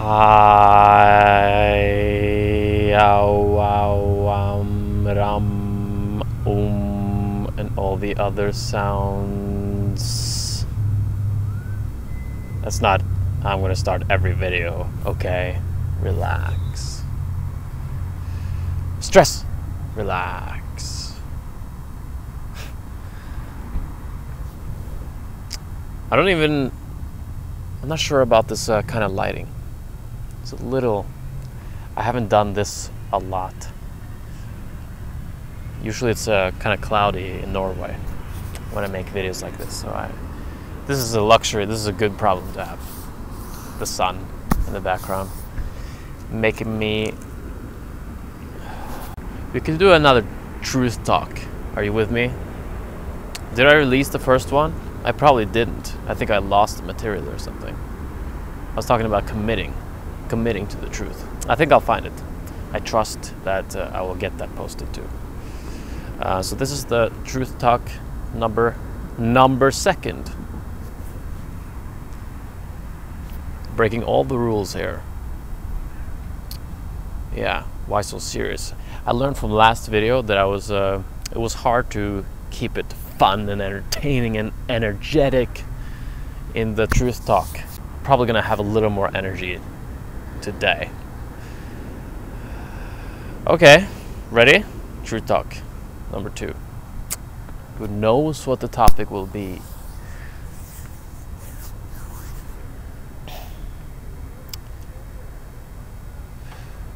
Hi, ram, and all the other sounds. That's not how I'm gonna start every video, okay? Relax. Stress. Relax. I'm not sure about this kind of lighting. It's a little, I haven't done this a lot. Usually it's kind of cloudy in Norway when I make videos like this. So this is a luxury, this is a good problem to have. The sun in the background. Making me, we could do another truth talk. Are you with me? Did I release the first one? I probably didn't. I think I lost the material or something. I was talking about committing to the truth. I think I'll find it. I trust that I will get that posted too. So this is the truth talk number second. Breaking all the rules here. Yeah, why so serious? I learned from last video that it was hard to keep it fun and entertaining and energetic in the truth talk. Probably gonna have a little more energy today. Okay, ready? Truth talk number 2. Who knows what the topic will be?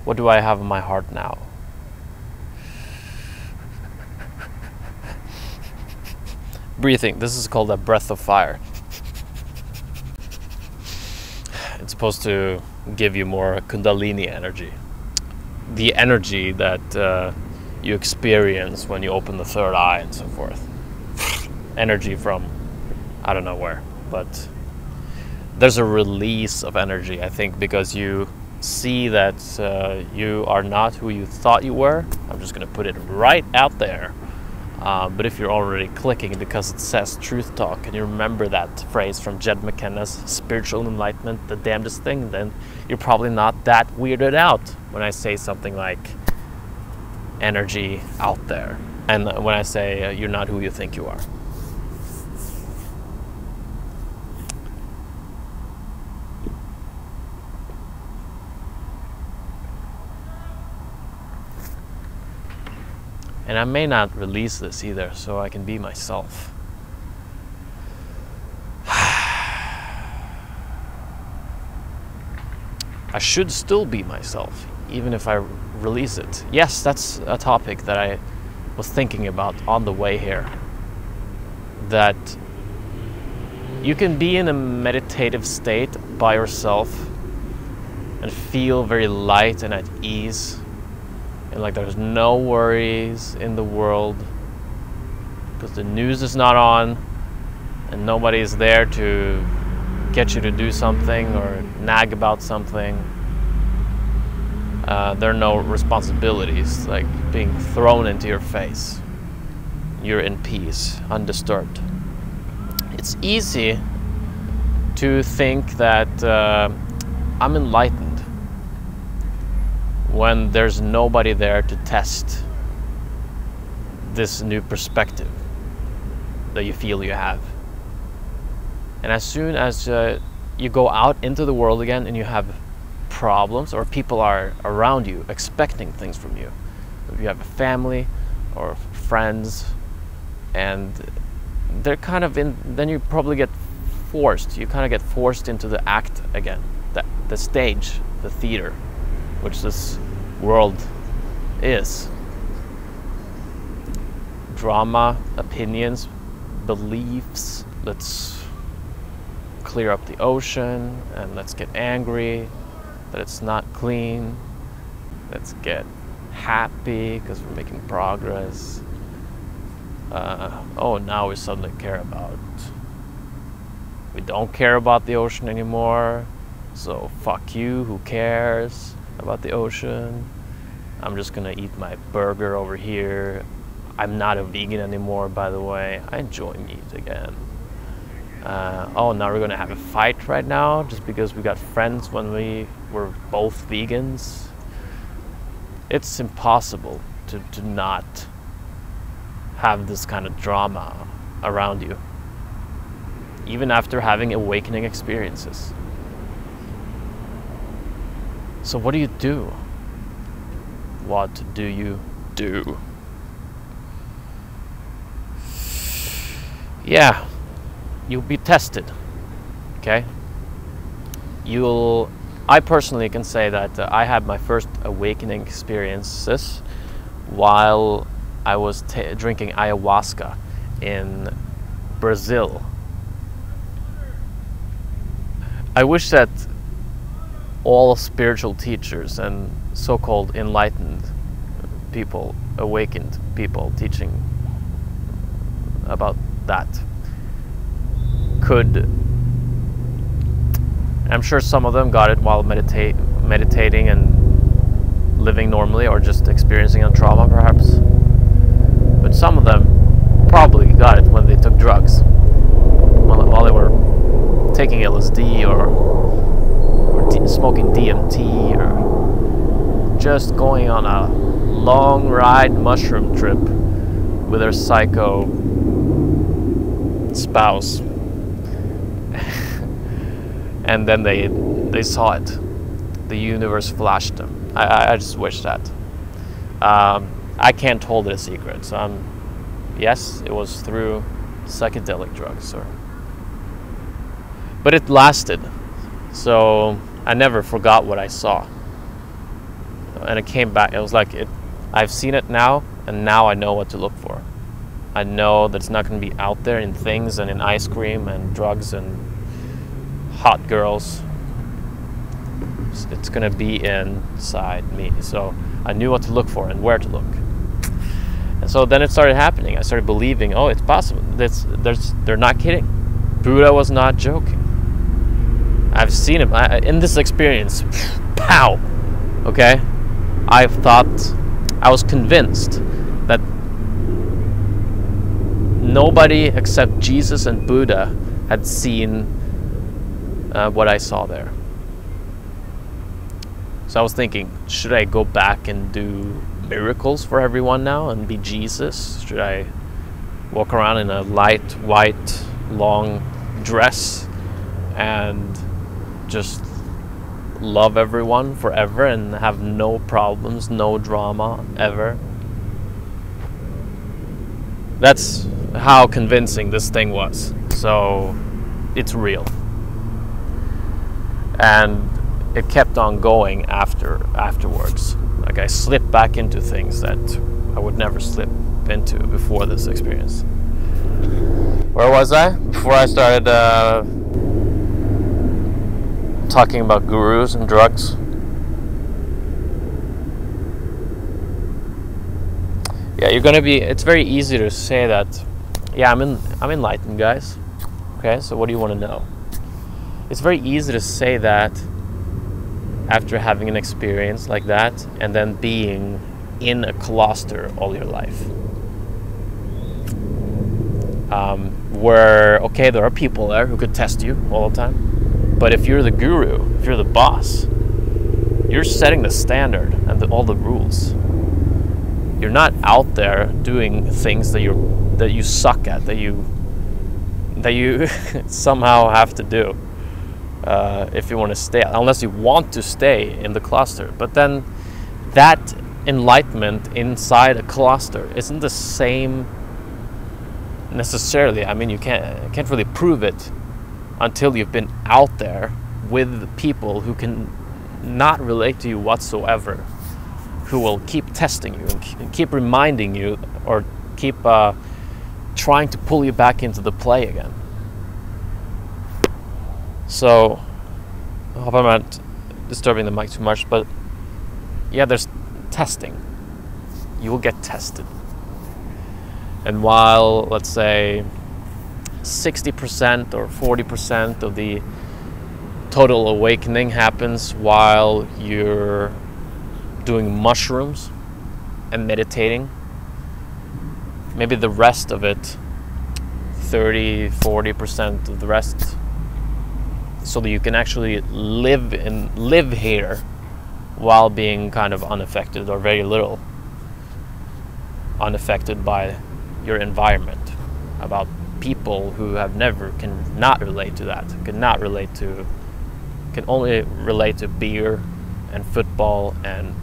What do I have in my heart now? Breathing. This is called a breath of fire. It's supposed to give you more Kundalini energy. The energy that you experience when you open the third eye and so forth. Energy from, I don't know where, but there's a release of energy, I think, because you see that you are not who you thought you were. I'm just going to put it right out there. But if you're already clicking because it says truth talk and you remember that phrase from Jed McKenna's spiritual enlightenment, the damnedest thing, then you're probably not that weirded out when I say something like energy out there. And when I say you're not who you think you are. And I may not release this either, so I can be myself. I should still be myself, even if I release it. Yes, that's a topic that I was thinking about on the way here. That you can be in a meditative state by yourself and feel very light and at ease. And like there's no worries in the world because the news is not on and nobody is there to get you to do something or nag about something. There are no responsibilities like being thrown into your face. You're in peace, undisturbed. It's easy to think that I'm enlightened when there's nobody there to test this new perspective that you feel you have. And as soon as you go out into the world again and you have problems or people are around you expecting things from you, if you have a family or friends, and they're kind of in, then you probably get forced, you kind of get forced into the act again, the stage, the theater, which this world is. Drama, opinions, beliefs. Let's clear up the ocean and let's get angry that it's not clean. Let's get happy because we're making progress. Oh, now we suddenly care about, we don't care about the ocean anymore, so fuck you, who cares about the ocean? I'm just gonna eat my burger over here. I'm not a vegan anymore, by the way. I enjoy meat again. oh, now we're gonna have a fight right now just because we got friends when we were both vegans. It's impossible to not have this kind of drama around you, even after having awakening experiences. So what do you do? What do you do? Yeah, you'll be tested, okay? I personally can say that I had my first awakening experiences while I was drinking ayahuasca in Brazil. I wish that all spiritual teachers and so-called enlightened people, awakened people teaching about that could, I'm sure some of them got it while meditating and living normally, or just experiencing a trauma perhaps, but some of them probably got it when they took drugs, while they were taking LSD or smoking DMT, or just going on a long ride mushroom trip with their psycho spouse. And then they saw it. The universe flashed them. I just wish that. I can't hold it a secret. So yes, it was through psychedelic drugs, but it lasted. So I never forgot what I saw. And it came back. It was like I've seen it now, and now I know what to look for. I know that it's not going to be out there in things and in ice cream and drugs and hot girls. It's going to be inside me. So I knew what to look for and where to look. And so then it started happening. I started believing, oh, it's possible. They're not kidding. Buddha was not joking. I've seen him in this experience. Pow! Okay? I was convinced that nobody except Jesus and Buddha had seen what I saw there. So I was thinking, should I go back and do miracles for everyone now and be Jesus? Should I walk around in a light, white, long dress and just love everyone forever and have no problems, no drama ever? That's how convincing this thing was. So it's real. And it kept on going afterwards. Like I slipped back into things that I would never slip into before this experience. Where was I? Before I started talking about gurus and drugs. Yeah, it's very easy to say that, yeah, I'm enlightened, guys. Okay, so what do you want to know? It's very easy to say that after having an experience like that and then being in a cloister all your life. Where, okay, there are people there who could test you all the time, but if you're the guru, if you're the boss, you're setting the standard and all the rules. You're not out there doing things that you suck at, that you somehow have to do if you want to stay, unless you want to stay in the cluster. But then that enlightenment inside a cluster isn't the same necessarily. I mean, you can't really prove it until you've been out there with people who can not relate to you whatsoever, who will keep testing you and keep reminding you, or keep trying to pull you back into the play again. So I hope I'm not disturbing the mic too much, but yeah, there's testing. You will get tested. And while, let's say, 60% or 40% of the total awakening happens while you're doing mushrooms and meditating, maybe the rest of it, 30-40% of the rest, so that you can actually live here while being kind of unaffected, or very little unaffected by your environment. About people who have never, cannot relate to that, can only relate to beer and football and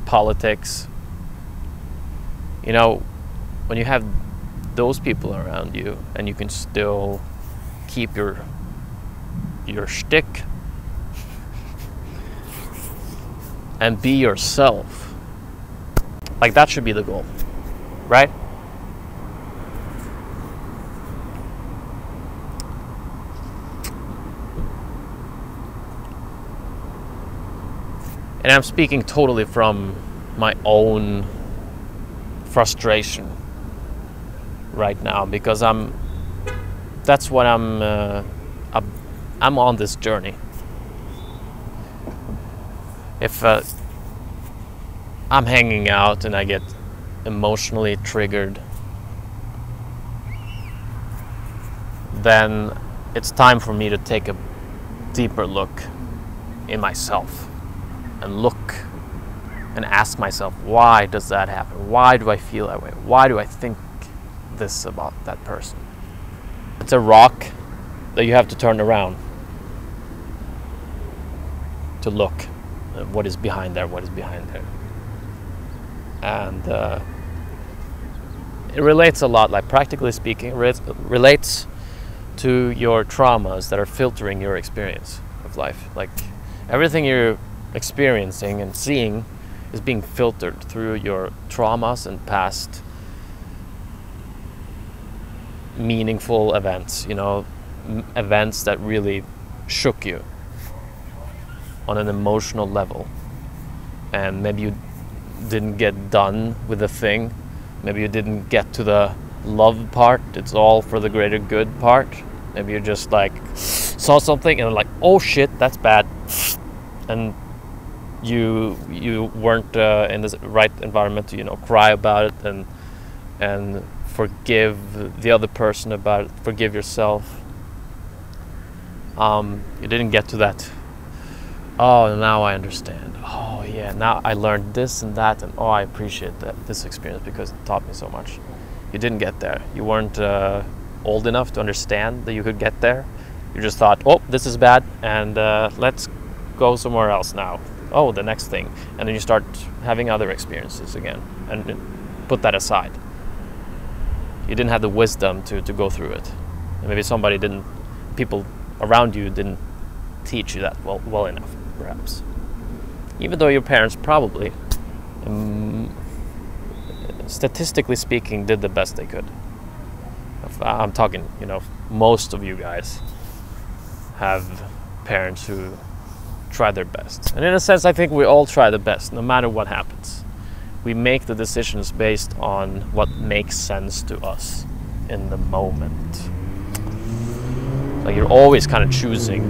politics. You know, when you have those people around you and you can still keep your shtick and be yourself, like, that should be the goal, right? And I'm speaking totally from my own frustration right now, because I'm on this journey. If I'm hanging out and I get emotionally triggered, then it's time for me to take a deeper look in myself and look and ask myself, why does that happen? Why do I feel that way? Why do I think this about that person? It's a rock that you have to turn around to look at what is behind there, and it relates a lot, like, practically speaking, relates to your traumas that are filtering your experience of life. Like, everything you're experiencing and seeing is being filtered through your traumas and past meaningful events, you know, events that really shook you on an emotional level. And maybe you didn't get done with the thing. Maybe you didn't get to the love part, it's all for the greater good part. Maybe you just, like, saw something and like, oh shit, that's bad. And you weren't in the right environment to, you know, cry about it and forgive the other person about it, forgive yourself. You didn't get to that. Oh, now I understand. Oh yeah, now I learned this and that, and oh, I appreciate this experience because it taught me so much. You didn't get there. You weren't old enough to understand that you could get there. You just thought, oh, this is bad, and let's go somewhere else now. Oh, the next thing. And then you start having other experiences again and put that aside. You didn't have the wisdom to go through it. And maybe people around you didn't teach you that well enough, perhaps. Even though your parents probably, statistically speaking, did the best they could. I'm talking, you know, most of you guys have parents who try their best. And in a sense, I think we all try the best, no matter what happens. We make the decisions based on what makes sense to us in the moment. Like, you're always kind of choosing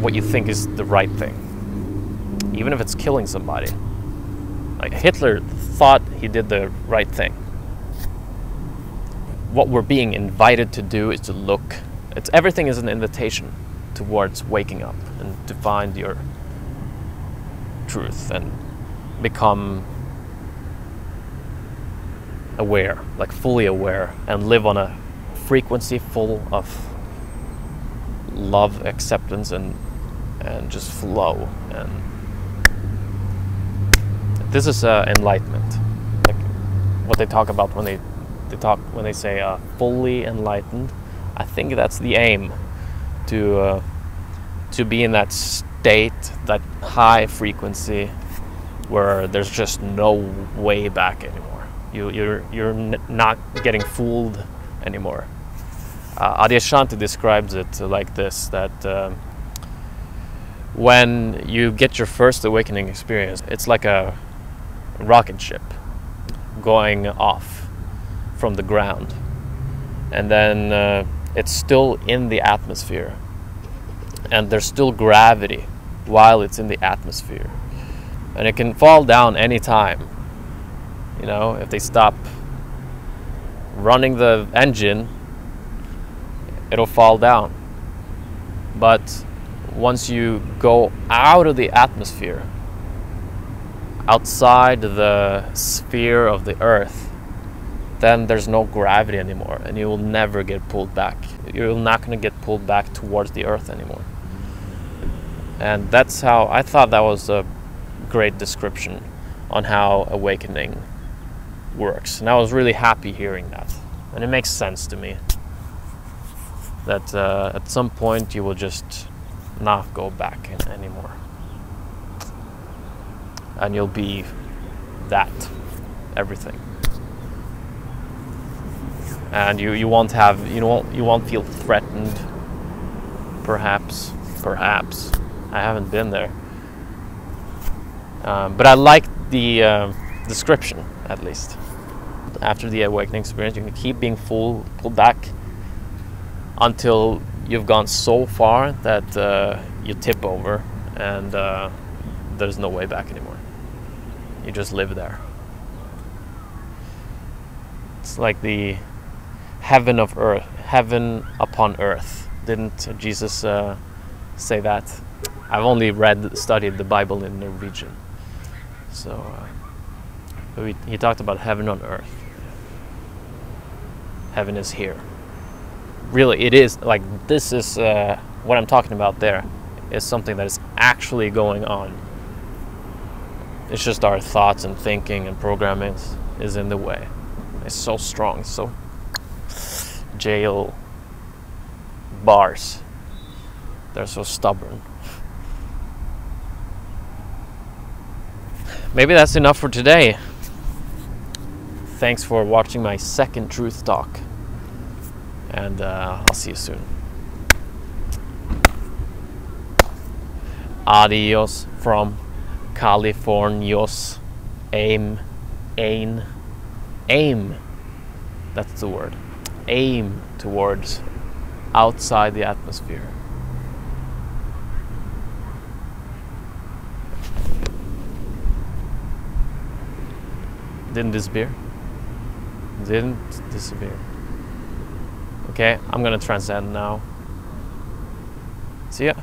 what you think is the right thing, even if it's killing somebody. Like, Hitler thought he did the right thing. What we're being invited to do is to look. Everything is an invitation towards waking up and to find your truth and become aware, like fully aware, and live on a frequency full of love, acceptance, and just flow. And this is enlightenment, like what they talk about when they say fully enlightened. I think that's the aim, to be in that state, that high frequency, where there's just no way back anymore. You're not getting fooled anymore. Adyashanti describes it like this, that when you get your first awakening experience, it's like a rocket ship going off from the ground, and then it's still in the atmosphere, and there's still gravity while it's in the atmosphere, and it can fall down anytime, you know, if they stop running the engine, it'll fall down. But once you go out of the atmosphere, outside the sphere of the Earth, then there's no gravity anymore, and you will never get pulled back. You're not going to get pulled back towards the Earth anymore. And that's how I thought that was a great description on how awakening works. And I was really happy hearing that. And it makes sense to me that at some point you will just not go back anymore. And you'll be that, everything. And you won't have, you won't feel threatened. Perhaps. I haven't been there. But I like the description, at least. After the awakening experience, you can keep being pulled back until you've gone so far that you tip over and there's no way back anymore. You just live there. It's like the heaven of earth, heaven upon earth. Didn't Jesus say that? I've only studied the Bible in Norwegian. So he talked about heaven on earth. Heaven is here. Really, it is like this is what I'm talking about. There is something that is actually going on. It's just our thoughts and thinking and programming is in the way. It's so strong. It's so jail bars. They're so stubborn. Maybe that's enough for today. Thanks for watching my second truth talk. And I'll see you soon. Adios from Californios. Aim. That's the word. Aim towards outside the atmosphere. Didn't disappear. Okay, I'm gonna transcend now. See ya.